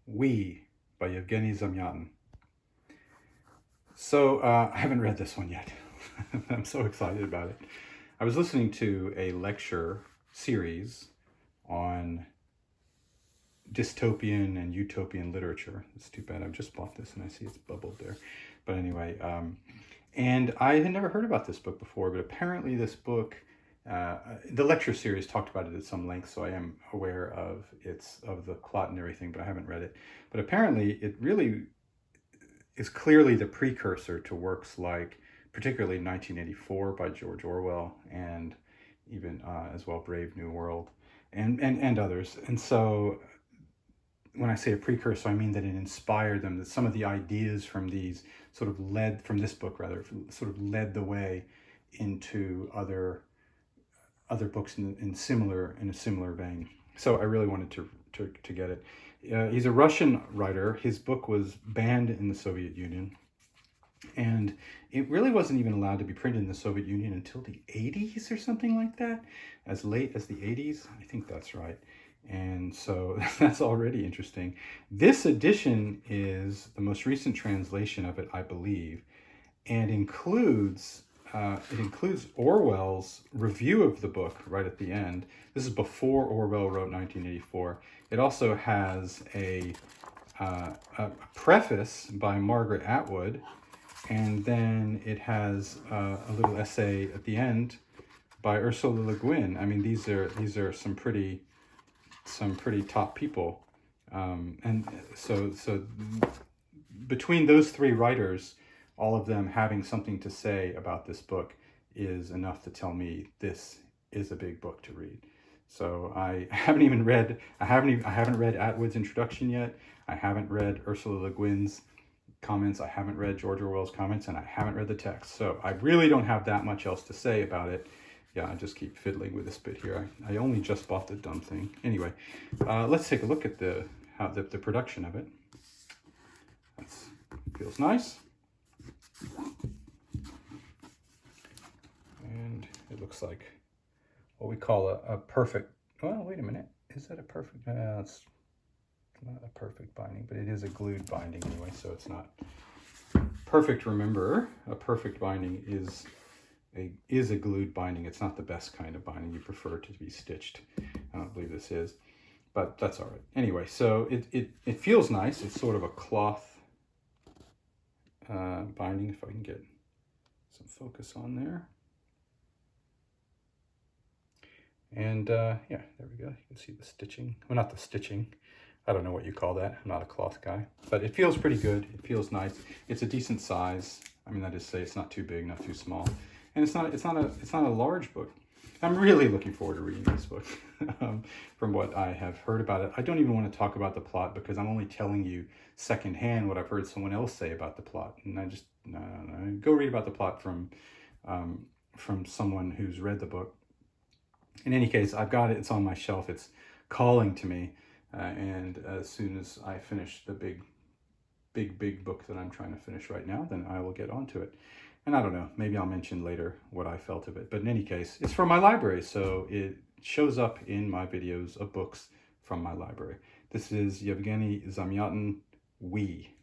We by Yevgeny Zamyatin. So I haven't read this one yet. I'm so excited about it. I was listening to a lecture series on dystopian and utopian literature. It's too bad I've just bought this and I see it's bubbled there. But anyway, and I had never heard about this book before, but apparently this book, the lecture series talked about it at some length, so I am aware of the plot and everything, but I haven't read it. But apparently it really is clearly the precursor to works like, particularly 1984 by George Orwell, and even as well Brave New World, and others. And so when I say a precursor, I mean that it inspired them, that some of the ideas from these from this book rather, sort of led the way into other books in a similar vein. So I really wanted to get it. He's a Russian writer. His book was banned in the Soviet Union, and it really wasn't even allowed to be printed in the Soviet Union until the 80s or something like that, as late as the 80s. I think that's right. And so that's already interesting. This edition is the most recent translation of it, I believe, and includes Orwell's review of the book right at the end. This is before Orwell wrote 1984. It also has a preface by Margaret Atwood, and then it has a little essay at the end by Ursula Le Guin. I mean, these are some pretty top people, and so between those three writers, all of them having something to say about this book is enough to tell me this is a big book to read. So I haven't read Atwood's introduction yet. I haven't read Ursula Le Guin's comments. I haven't read George Orwell's comments, and I haven't read the text. So I really don't have that much else to say about it. Yeah, I just keep fiddling with this bit here. I only just bought the dumb thing. Anyway, let's take a look at the production of it. Feels nice. And it looks like what we call a perfect, well, wait a minute. Is that a perfect, it's not a perfect binding, but it is a glued binding anyway, so it's not perfect. Remember, a perfect binding is a glued binding. It's not the best kind of binding. You prefer it to be stitched. I don't believe this is, but that's all right. Anyway, so it feels nice. It's sort of a cloth binding, if I can get some focus on there. And yeah, there we go. You can see the stitching. Well, not the stitching. I don't know what you call that. I'm not a cloth guy, but it feels pretty good. It feels nice. It's a decent size. I mean, that is to say, it's not too big, not too small, and it's not a large book. I'm really looking forward to reading this book. From what I have heard about it, I don't even want to talk about the plot because I'm only telling you secondhand what I've heard someone else say about the plot, and I just no. Go read about the plot from someone who's read the book. In any case, I've got it. It's on my shelf. It's calling to me, and as soon as I finish the big book that I'm trying to finish right now, then I will get onto it. And I don't know, maybe I'll mention later what I felt of it. But in any case, it's from my library, so it shows up in my videos of books from my library. This is Yevgeny Zamyatin, We.